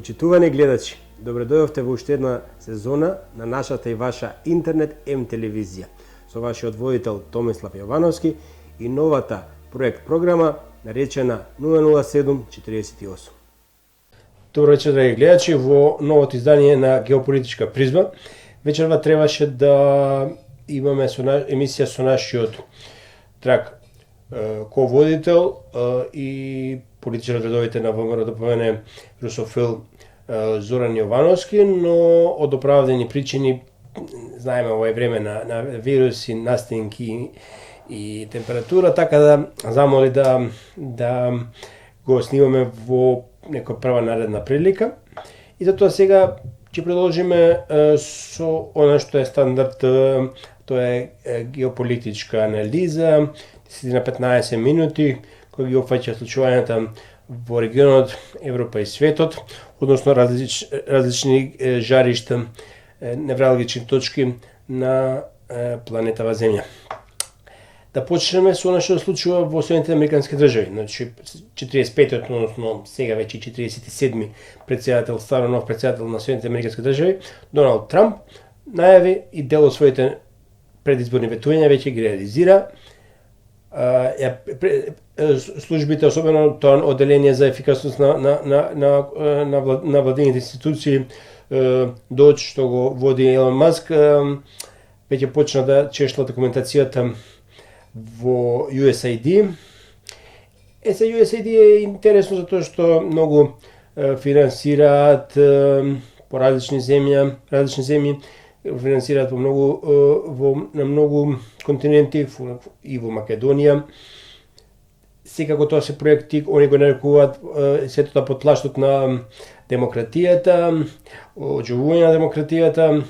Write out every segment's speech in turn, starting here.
Почитувани гледачи, добре дојдовте во уште една сезона на нашата и ваша интернет М телевизија со вашиот водител Томислав Јовановски и новата проект програма наречена 00748. Добро вечер, драги гледачи, во новото издание на Геополитичка призма. Вечерва требаше да имаме емисија со нашиот драг ко-водител и политичар редовите на ВМРО-ДПМН русофил Зоран Јовановски, но од оправдани причини, знаеме овој време на вируси, настинки и температура, така да замоли да го снимаме во некоја прва наредна прилика. И затоа сега ќе продолжиме со она што е стандард, тоа е геополитичка анализа, 10-15 минути, кој ги опфаќа случувањата во регионот, Европа и светот, односно различни жаришта, невралгични точки на планетава Земја. Да почнеме со она што се случува во Соединетите Американски држави. Значи, 45-тиот, односно сега веќе 47-ми председател, старо нов председател на Соединетите Американски држави, Доналд Трамп, најави и дел од своите предизборни ветувања веќе ги реализира. Службите, особено тоа одделение за ефикасност на владините институции, ДОД, што го води Елон Маск, веќе почна да чешла документацијата во USAID. За USAID е интересно затоа што многу финансираат по различни земји, финансираат на многу континенти и во Македонија. Секако тоа се проекти, они го нарекуваат сето тоа под плаштот на демократијата, оџивување на демократијата,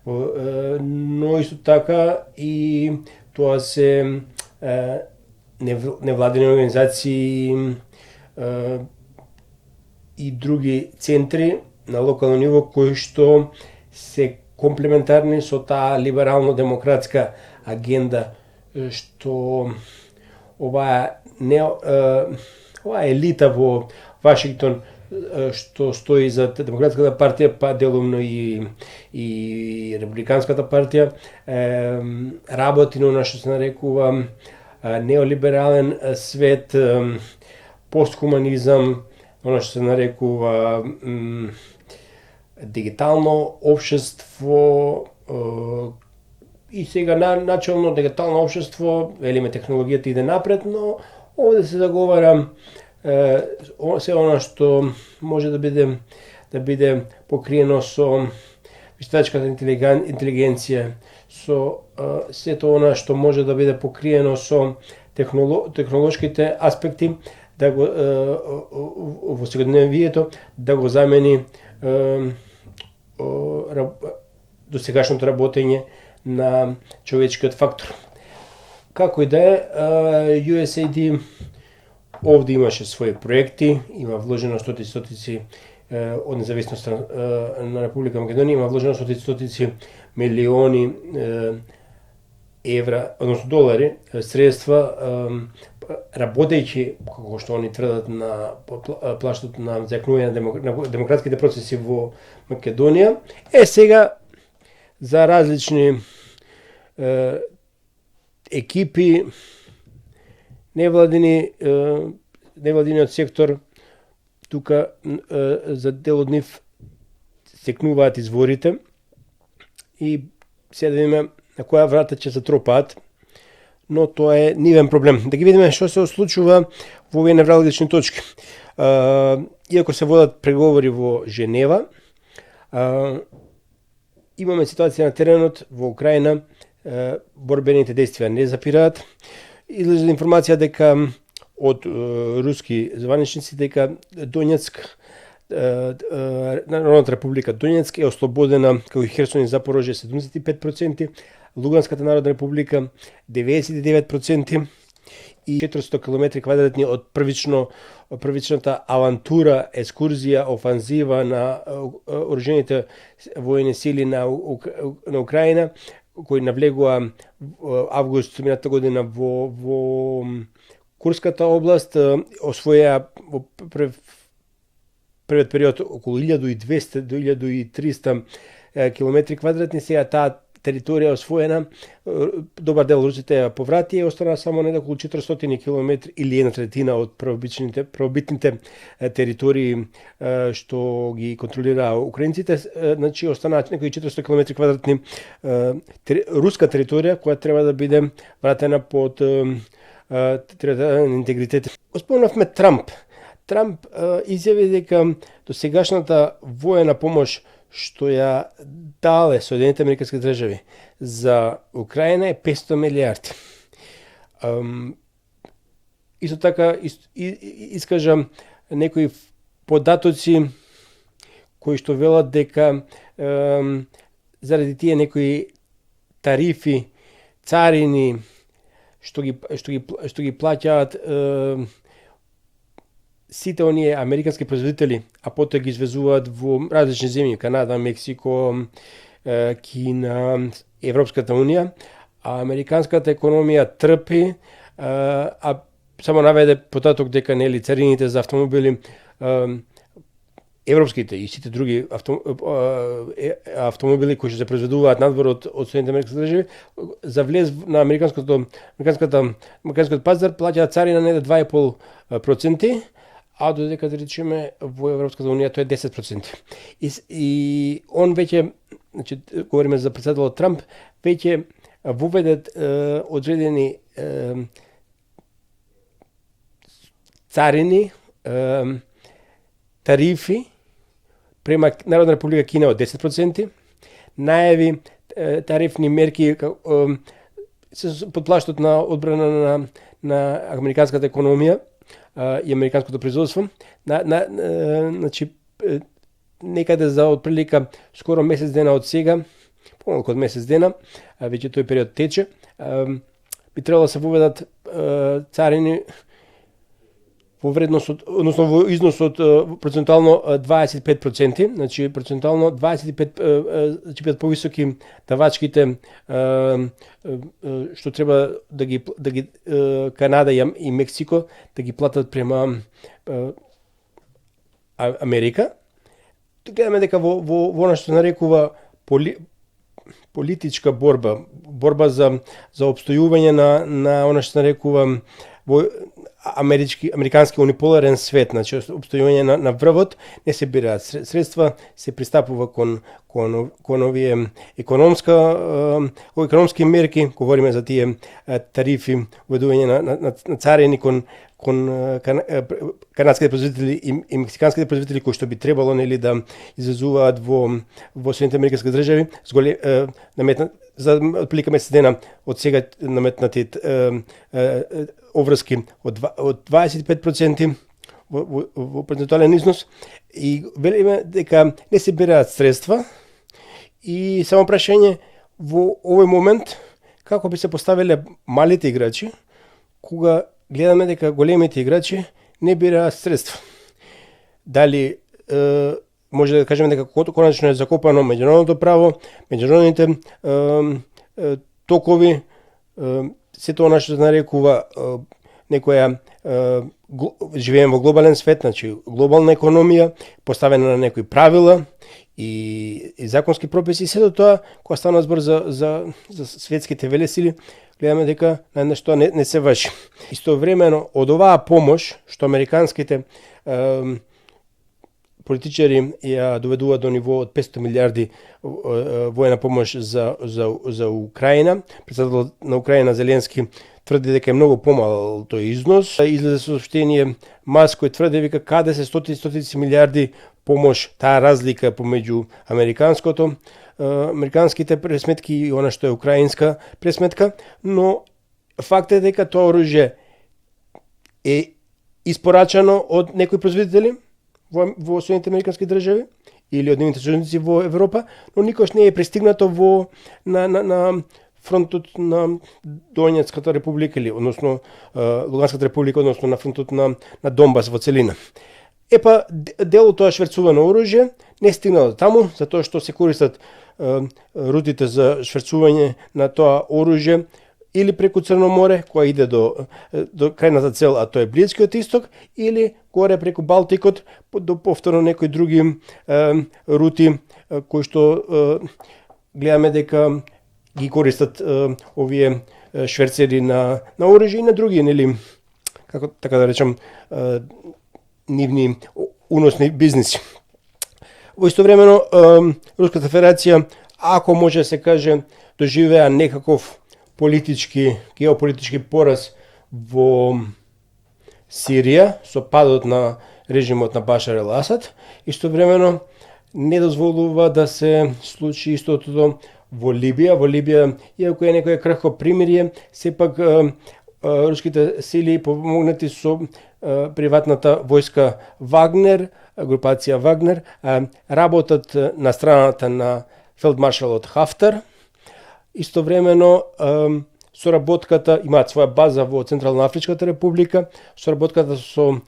но исто така и тоа се невладени организации и други центри на локално ниво кои што се комплементарни со таа либерално-демократска агенда што оваа елита во Вашингтон што стои за Демократската партија, па делумно и Републиканската партија, работи на она што се нарекува неолиберален свет, постхуманизам, она што се нарекува дигитално општество и сега начално дигитално општество, велиме технологијата иде напред, но овде се заговара се она што може да биде покриено со вештачката интелигенција, со сето она што може да биде покриено со технолошките аспекти, да го во секојдневието да го замени досегашното работење на човечкиот фактор. Како и да е, USAID овде имаше своји проекти, има вложено стотици од независноста на Република Македонија, има вложено стотици милиони евра, односно долари, средства, работејќи, како што они тврдат, на плаштот на зајакнување на демократските процеси во Македонија. Сега за различни екипи, невладиниот сектор, тука за дел од нив секнуваат изворите и се да видиме на која врата ќе се тропаат, но тоа е нивен проблем. Да ги видиме што се случува во овие невралгични точки. Иако се водат преговори во Женева, имаме ситуација на теренот во Украина, борбените действија не запираат. Излезе информација дека од руски званичници дека Донецк, Народната република Донецк е ослободена, како и Херсон и Запорожје 75%, Луганската народна република 99% и 400 км2 од првичната авантура, екскурзија, офанзива на оружените војни сили на Украина, кои навлегува август минатата година во Курската област, освоја првиот период околу 1200 до 1300 километри квадратни, сега таа територија освоена, добар дел русите ја поврати и остана само некако околу 400 километри или 1/3 од правобитните територии што ги контролира украинците, значи останаа некои 400 километри квадратни руска територија која треба да биде вратена под територијален интегритет. Спомнавме Трамп. Трамп изјави дека досегашната воена помош што ја дале Соединените Американски држави за Украина е 500 милиарди. Исто така искажа некои податоци кои што велат дека заради тие некои тарифи, царини што ги плаќаат сите оние американски производители, а потоа ги извезуваат во различни земји, Канада, Мексико, Кина, Европската унија, а американската економија трпи, а само наведе потаток дека нели царините за автомобили европските и сите други автомобили кои што се произведуваат надвор од Соединените Американски држави, за влез на американскиот пазар плаќаат царина не 2,5%, а додека да речеме во Европската унија тоа е 10%. И он веќе, значи говориме за председателот Трамп, веќе воведе одредени царини, тарифи према Народна република Кина од 10%, најави тарифни мерки се под плаштот на одбрана на американската економија и американското производство, значи некаде за отприлика скоро месец дена од сега, помалку од месец дена, веќе тој период тече, би требало да се воведат царини во вредност односно во износ од процентуално 25%, значи процентуално 25% повисоки давачките што треба да ги Канада и Мексико да ги платат према Америка. Гледаме дека во она што нарекува политичка борба за опстојување на она што нарекува во американски униполарен свет, значи опстојување на врвот, не се бираат средства, се пристапува кон овие економски мерки, говориме за тие тарифи, уведување на царини кон канадските производители и мексиканските производители кои што би требало нели да извезуваат во Соединените Американски држави, за отприлика месец дена од сега наметнати обврски од 25% во процентуален износ, и велиме дека не се бераат средства и само прашање во овој момент како би се поставиле малите играчи кога гледаме дека големите играчи не бираат средства. Дали може да кажеме дека конечно е закопано меѓународното право, меѓународните токови, сето она што се нарекува некоја живееме во глобален свет, значи глобална економија, поставена на некои правила и законски прописи, сето тоа кога стана збор за светските велесили, гледаме дека нешто не се врши. Истовремено од оваа помош што американските политичари ја доведуваат до ниво од 500 милиарди воена помош за Украина. Председателот на Украина Зеленски тврди дека е многу помал тој износ. Излезе соопштение Маск кој тврди дека каде се стотици милиарди помош, таа разлика помеѓу американските пресметки и она што е украинска пресметка, но факт е дека тоа оружје е испорачано од некои производители во Соединените Американски држави или од нивните сојузници во Европа, но никош не е пристигнато на фронтот на Донецката република или односно Луганската република, односно на фронтот на Донбас во целина. Епа дел од тоа шверцувано оружје не стигнало таму затоа што се користат рутите за шверцување на тоа оружје или преку Црно море, која иде до крајната цел, а тоа е Блискиот исток, или горе преку Балтикот, до повторно некои други рути, кои што гледаме дека ги користат овие шверцери на оружје и на други, нели, како така да речам, нивни уносни бизниси. Во истовремено, Руската Федерација, ако може да се каже, доживеа некаков геополитички пораз во Сирија со падот на режимот на Башар ел Асад, истовремено не дозволува да се случи истото во Либија. Во Либија, иако е некој крхко примирие, сепак руските сили помогнати со приватната војска Вагнер, групација Вагнер, работат на страната на фелдмаршалот Хафтар. Истовремено, соработката, имаат своја база во Централна Афричката република, соработката со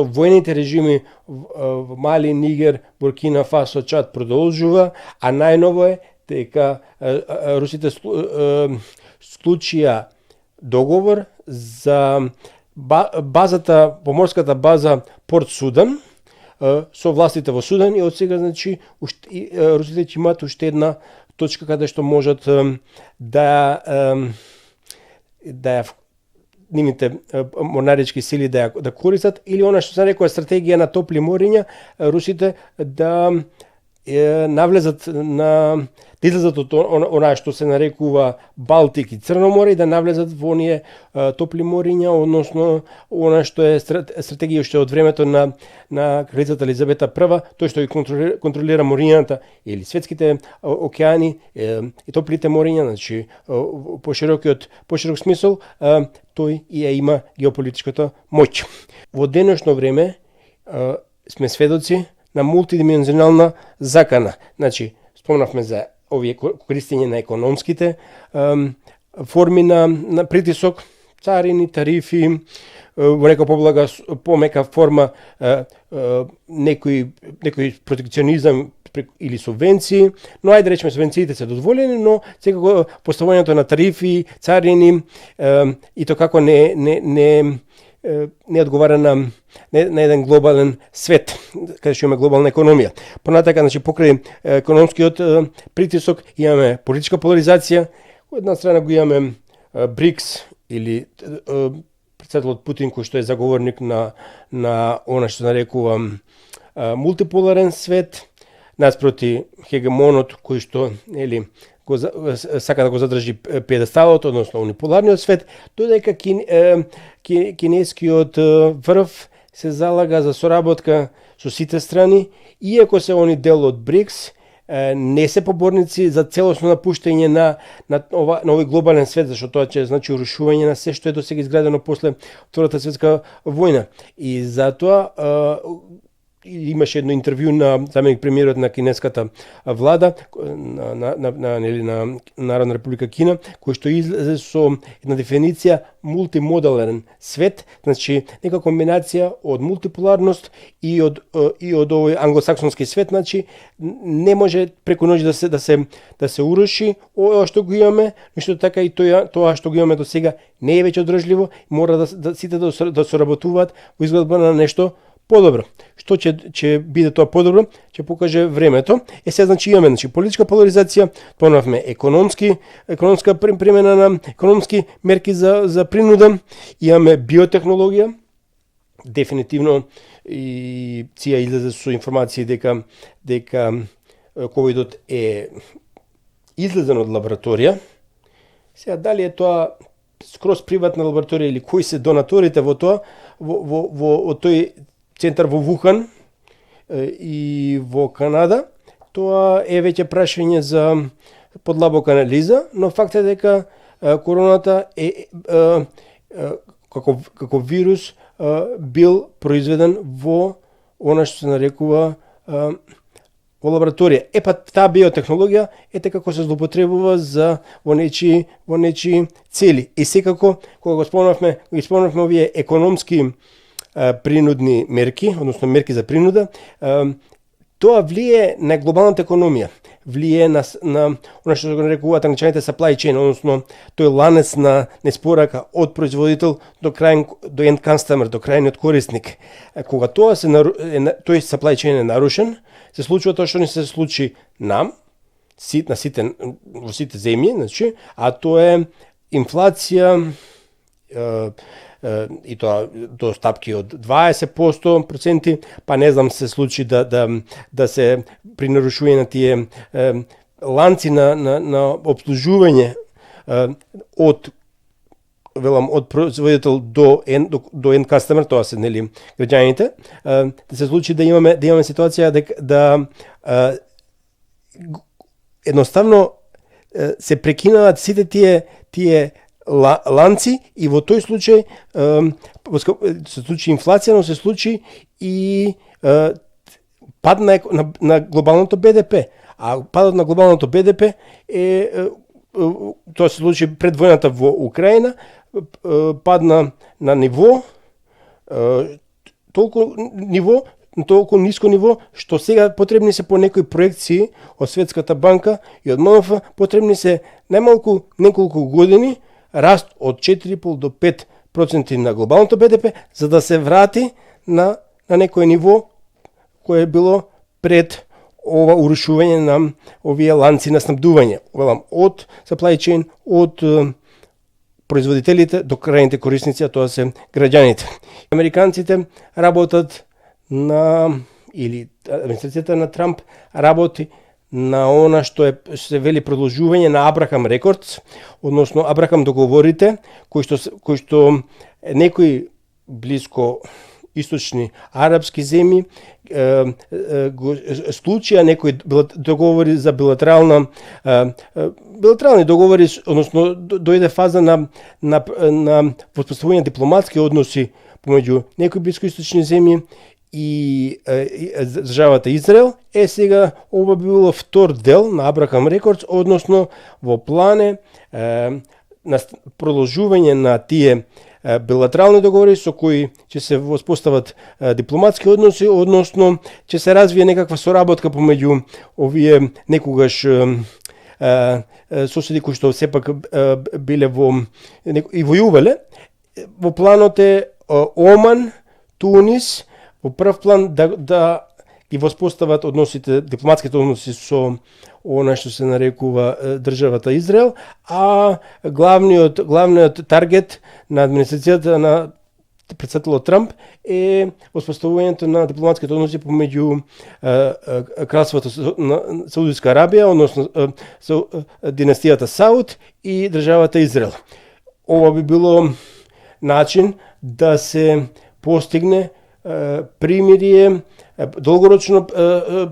војните режими во Мали, Нигер, Буркина Фасо, Чад продолжува, а најново е дека русите склучија договор за поморската база Порт Судан со властите во Судан и од сега, значи, русите ќе имаат уште една точка каде што можат да нивните морнарички сили да користат, или она што се нарекува стратегија на топли мориња, русите да навлезат да излезат од онаа што се нарекува Балтик и Црно море и да навлезат во оние топли мориња, односно она што е стратегија уште од времето на кралицата Елизабета I, тој што ги контролира морињата или светските океани и топлите мориња, значи по широк смисол, тој и ја има геополитичката моќ. Во денешно време сме сведоци на мултидимензионална закана. Значи, спомнавме за овие користење на економските форми на притисок, царини, тарифи, во нека помека форма некој протекционизам или субвенции, но ајде речеме субвенциите се дозволени, но секако поставувањето на тарифи, царини и тоа како не одговара на еден глобален свет, каде што имаме глобална економија. Понатака, значи, покрај економскиот притисок, имаме политичка поларизација. Од една страна го имаме БРИКС, или председателот Путин, кој што е заговорник на она што нарекува мултиполарен свет, наспроти хегемонот кој што сака да го задржи педесталот, односно униполарниот свет, додека кинескиот врв се залага за соработка со сите страни, иако се они дел од БРИКС, не се поборници за целосно напуштање на овој глобален свет, зашто тоа ќе значи урушување на се што е досега изградено после Втората светска војна. И затоа имаше едно интервју на заменик премиерот на кинеската влада на Народна република Кина, кој што излезе со една дефиниција мултимодален свет, значи нека комбинација од мултиполарност и од овој англосаксонски свет, значи не може преку ноќ да се уруши ова што го имаме, ништо така и тоа што го имаме до сега не е веќе одржливо, мора сите да соработуваат во изградба на нешто подобро. Што ќе биде тоа подобро, ќе покаже времето. Сега, значи, имаме политичка поларизација, понавме економска примена на економски мерки за принуда, имаме биотехнологија, дефинитивно и ЦИА излезе со информации дека ковидот е излезен од лабораторија. Сега, дали е тоа скроз приватна лабораторија или кои се донаторите во тоа, во тој центар во Вухан и во Канада, тоа е веќе прашање за подлабока анализа, но факт е дека короната е како вирус бил произведен во она што се нарекува во лабораторија. Таа биотехнологија како се злоупотребува во нечии цели. И секако, кога го спомнавме овие економски принудни мерки, односно мерки за принуда, тоа влие на глобалната економија. влие на она што го нарекуваат англичаните supply chain, односно тој ланец на неспорака од производител до end customer, до крајниот корисник. Кога тоа тој supply chain е нарушен, се случува тоа што не се случи нам, во сите земји, значи, а тоа е инфлација и тоа до стапки од 20%, па не знам се случи да се при нарушување на тие ланци на обслужување од производител до end customer, тоа се нели граѓаните, да се случи да имаме ситуација да едноставно се прекинуваат сите тие ланци и во тој случај се случи инфлација, но се случи и пад на глобалното БДП. А падот на глобалното БДП тоа се случи пред војната во Украина, падна на ниво толку ниско ниво, што сега потребни се по некои проекции од Светската банка и од ММФ, потребни се најмалку неколку години раст од 4,5 до 5% на глобалното БДП, за да се врати на некој ниво кое било пред ова урушување на овие ланци на снабдување. Од supply chain, од производителите до крајните корисници, а тоа се граѓаните. Американците работат или администрацијата на Трамп работи на она што се вели продолжување на Абрахам Рекордс, односно Абрахам договорите, кои што некои блиско источни арапски земји го склучија некои договори за билатерални договори, односно дојде фаза на воспоставување дипломатски односи помеѓу некои блискоисточни земји и државата Израел. Сега ова би било втор дел на Абрахам Рекордс, односно во плане на продолжување на тие билатерални договори со кои ќе се воспостават дипломатски односи, односно ќе се развие некаква соработка помеѓу овие некогаш соседи кои што сепак биле и војувале. Во планот е Оман, Тунис, во прв план да ги воспостават дипломатските односи со она што се нарекува државата Израел, а главниот таргет на администрацијата на претседателот Трамп е воспоставувањето на дипломатските односи помеѓу кралството на Саудитска Арабија, односно династијата Сауд и државата Израел. Ова би било начин да се постигне примирие, долгорочно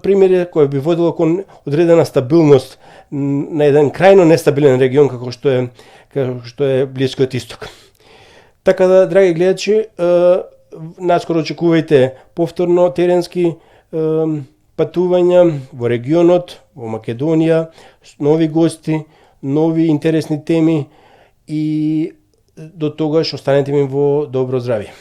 примирие кое би водило кон одредена стабилност на еден крајно нестабилен регион како што е Блискиот Исток. Така да, драги гледачи, наскоро очекувајте повторно теренски патувања во регионот, во Македонија, нови гости, нови интересни теми и до тогаш останете ми во добро здравје.